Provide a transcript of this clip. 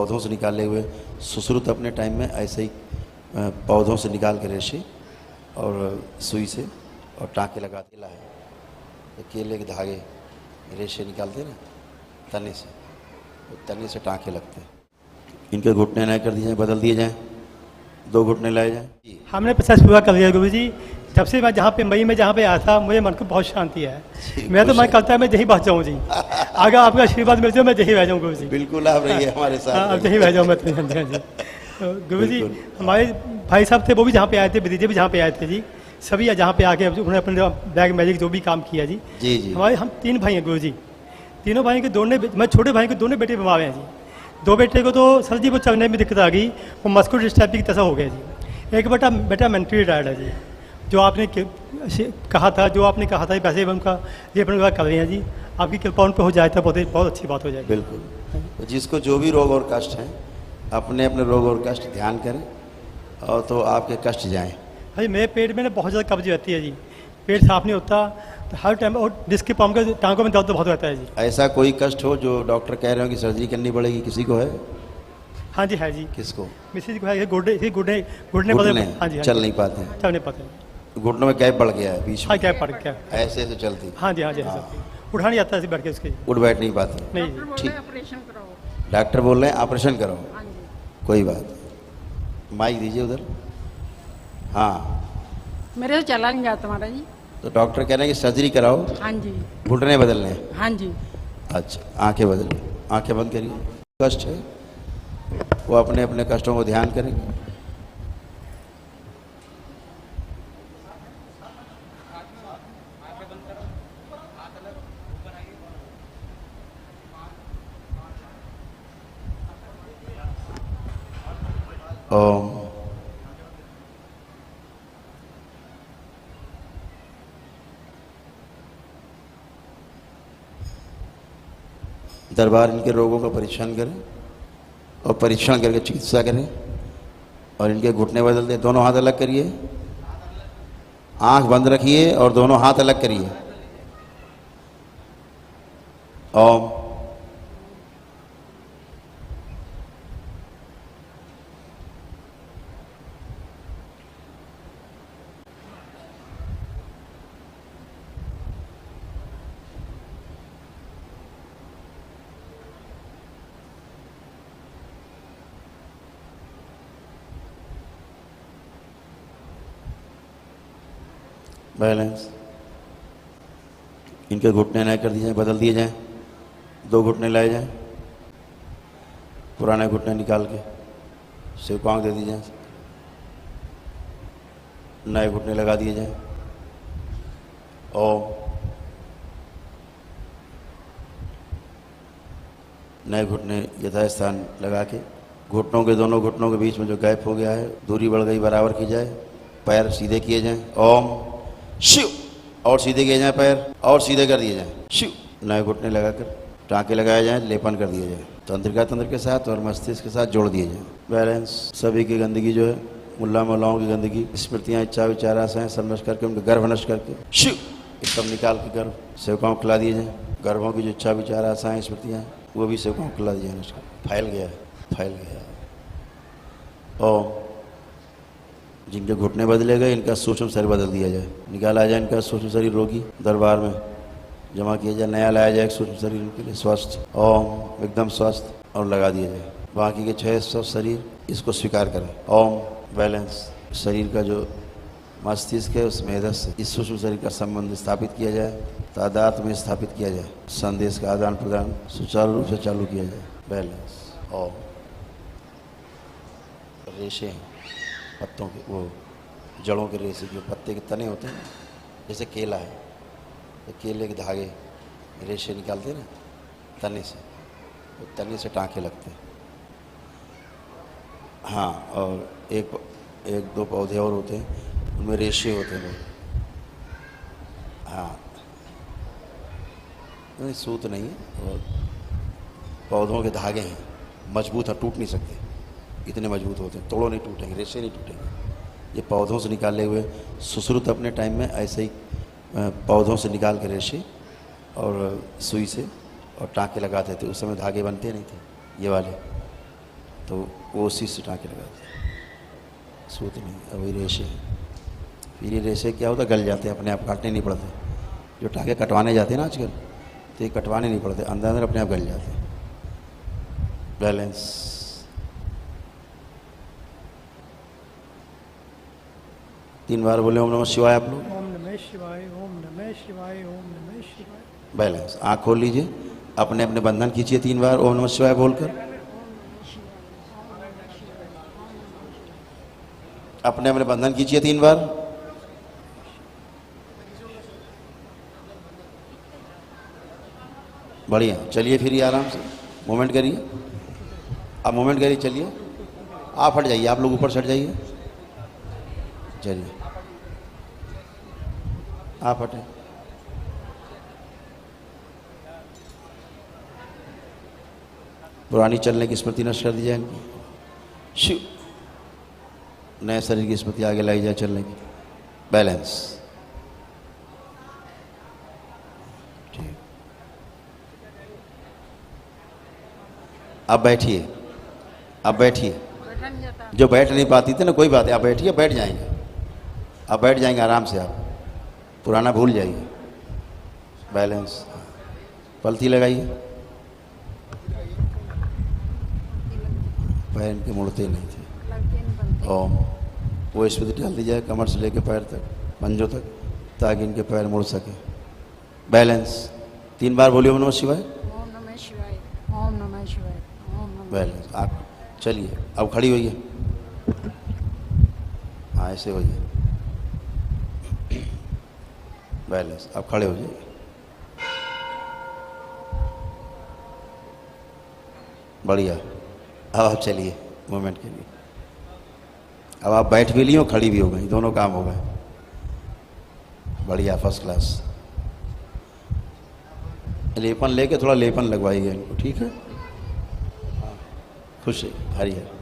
पौधों से निकाले हुए सुश्रुत अपने टाइम में ऐसे ही पौधों से निकाल के रेशे और सुई से और टाँके लगा केला है तो केले के धागे रेशे निकालते ना तने से, तो तने से टाँके लगते हैं। इनके घुटने नए कर दिए जाएँ, बदल दिए जाएँ, 2 घुटने लाए जाएँ। हमने 50 पूरा कर लिया गुरु जी। जब से मैं जहाँ पे मई में जहाँ पे आया था मुझे मन को बहुत शांति है। मैं तो मन करता है मैं यहीं बच जाऊँ जी। अगर आपका आशीर्वाद मिल जाए मैं यहीं रह जाऊँ गुरु जी। बिल्कुल आप रहिए हमारे साथ। अब यहीं रह जाऊँ मैं तो। हाँ जी। गुरु जी हमारे भाई साहब थे वो भी जहाँ पे आए थे, भतीजे भी जहाँ पे आए थे जी, सभी जहाँ पे आके उन्होंने अपने ब्लैक मैजिक जो भी काम किया जी। जी जी हमारे हम 3 भाई हैं गुरु जी। तीनों भाई के दोनों, मैं छोटे भाई के दोनों बेटे बीमार हैं जी। 2 बेटे को तो सर जी वो चलने में दिक्कत आ गई, वो मस्कुलर डिस्ट्रॉफी की तरह हो गया जी। एक बेटा मेंटली रिटायर्ड है जी। जो आपने कहा था वैसे उनका ये अपने कर रहे हैं जी। आपकी कृपा उन पर हो जाए तो बहुत अच्छी बात हो जाएगी। बिल्कुल। तो जिसको जो भी रोग और कष्ट हैं अपने अपने रोग और कष्ट ध्यान करें और तो आपके कष्ट जाएं। भाई मेरे पेट में ना बहुत ज़्यादा कब्ज रहती है जी, पेट साफ नहीं होता तो हर टाइम, और डिस्क पाम का टांगों में दर्द बहुत रहता है जी। ऐसा कोई कष्ट हो जो डॉक्टर कह रहे हो कि सर्जरी करनी पड़ेगी, किसी को है? हाँ जी है जी। किसको? मिसेज को है, घुटने घुटने हाँ जी चल नहीं पाते हैं, चल नहीं पाते। घुटनों में गैप बढ़ गया है बीच में। हाँ क्या पड़ क्या? ऐसे ऐसे चलती, हाँ जी उठा नहीं आता ऐसे बैठ के उसके। उठ बैठ नहीं पाते। नहीं जी। ठीक, ऑपरेशन कराओ। डॉक्टर बोल रहे हैं ऑपरेशन करो। हाँ जी। कोई बात नहीं। माइक दीजिए उधर। हाँ, मेरे से चला नहीं जाता हमारा जी। तो डॉक्टर कह रहे हैं कि सर्जरी कराओ, हाँ जी। घुटने बदलने हैं। हाँ जी। अच्छा, आंखें बदलिए, आंखें बंद करिए। कष्ट है वो अपने अपने कष्टों को ध्यान करेंगे। ओम दरबार इनके रोगों का परीक्षण करें और परीक्षण करके चिकित्सा करें और इनके घुटने बदल दें। दोनों हाथ अलग करिए, आंख बंद रखिए और दोनों हाथ अलग करिए। ओम बैलेंस। इनके घुटने नए कर दिए जाएँ, बदल दिए जाएँ, 2 घुटने लाए जाएँ, पुराने घुटने निकाल के सिर को आँख दे दी जाए, नए घुटने लगा दिए जाएँ। ओम नए घुटने यथास्थान लगा के घुटनों के, दोनों घुटनों के बीच में जो गैप हो गया है दूरी बढ़ गई बराबर की जाए। पैर सीधे किए जाएँ। ओम शिव, और सीधे किए जाएँ पैर और सीधे कर दिए जाएँ। शिव नए घुटने लगाकर टाँके लगाए जाएँ, लेपन कर दिए जाए, तंत्रिका तंत्र के साथ और मस्तिष्क के साथ जोड़ दिए जाएँ। बैलेंस। सभी की गंदगी जो है, मुल्ला मौलाओं की गंदगी, स्मृतियाँ, इच्छा, विचार, आशाएं सब नष्ट करके उनका गर्भ नष्ट करके शिव एकदम निकाल के गर्भ सेवकाओं को खिला दिए जाएँ। गर्भों की जो इच्छा, विचार, आशाएं, स्मृतियाँ वो भी सेवकाओं को खिला दिए जाए। नष्ट फैल गया है, फैल गया। ओम जिनके घुटने बदले गए इनका सूक्ष्म शरीर बदल दिया जाए, निकाला जाए इनका सूक्ष्म शरीर। रोगी दरबार में जमा किया जाए, नया लाया जाए एक सूक्ष्म शरीर इनके लिए स्वस्थ। ओम एकदम स्वस्थ और लगा दिया जाए। बाकी के 6 स्वस्थ शरीर इसको स्वीकार करें। ओम बैलेंस। शरीर का जो मस्तिष्क है उस मेधस से इस सूक्ष्म शरीर का संबंध स्थापित किया जाए, तादाद में स्थापित किया जाए, संदेश का आदान प्रदान सुचारू रूप से चालू किया जाए। बैलेंस। ओम रेशे हैं पत्तों के, वो जड़ों के रेशे, जो पत्ते के तने होते हैं, जैसे केला है तो केले के धागे रेशे निकालते हैं ना तने से, तो तने से टाँके लगते हैं। हाँ, और एक 2 पौधे और होते हैं उनमें रेशे होते हैं। हाँ नहीं, सूत नहीं है, और पौधों के धागे हैं, मजबूत है, टूट नहीं सकते, इतने मजबूत होते हैं, तोड़ो नहीं टूटेंगे, रेशे नहीं टूटेंगे। ये पौधों से निकाले हुए सुश्रुत अपने टाइम में ऐसे ही पौधों से निकाल के रेशे और सुई से और टाँके लगाते थे। उस समय धागे बनते नहीं थे ये वाले, तो वो उसी से टाँके लगाते हैं, सूत नहीं। अब ये रेशे, फिर ये रेशे क्या होता है, गल जाते हैं, अपने आप काटने नहीं पड़ते। जो टाँके कटवाने जाते हैं ना आजकल, तो ये कटवाने नहीं पड़ते, अंदर अंदर अपने आप गल जाते हैं। बैलेंस। तीन बार बोले ओम नमः शिवाय आप लोग। ओम नमः शिवाय, ओम नमः शिवाय, ओम नमः शिवाय। बैलेंस। आँख खोल लीजिए, अपने अपने बंधन कीजिए 3 बार ओम नमः शिवाय बोलकर। अपने अपने बंधन कीजिए 3 बार। बढ़िया, चलिए फिर ये आराम से मूवमेंट करिए। आप मूवमेंट करिए, चलिए। आप हट जाइए, आप लोग ऊपर से हट जाइए। चलिए, आप हटें। पुरानी चलने की स्मृति नष्ट कर दी जाए इनको। शिव। नए शरीर की स्मृति आगे लाई जाए चलने की। बैलेंस। ठीक। अब बैठिए, अब बैठिए। बैठा नहीं जाता। जो बैठ नहीं पाती थी ना, कोई बात है, आप बैठिए, बैठ जाएंगे। आप बैठ जाएंगे आराम से, आप पुराना भूल जाइए। बैलेंस। पलथी लगाइए, पैर इनके मुड़ते नहीं थे। लगते नहीं बनते। ओम। वो स्मृति डाल दी जाए कमर से लेके पैर तक, पंजों तक, ताकि इनके पैर मुड़ सके। बैलेंस। 3 बार बोलिए ओम नमः शिवाय। ओम नमः शिवाय, ओम नमः शिवाय, ओम नमः। बैलेंस। आप चलिए, अब खड़ी होइए। हाँ, ऐसे होइए। बैलेंस। अब खड़े हो जाइए। बढ़िया। अब आप चलिए मूवमेंट के लिए। अब आप बैठ भी ली हो, खड़ी भी हो गई, दोनों काम हो गए। बढ़िया, फर्स्ट क्लास। लेपन लेके थोड़ा लेपन लगवाइए इनको, ठीक है। खुश है, हरिहर।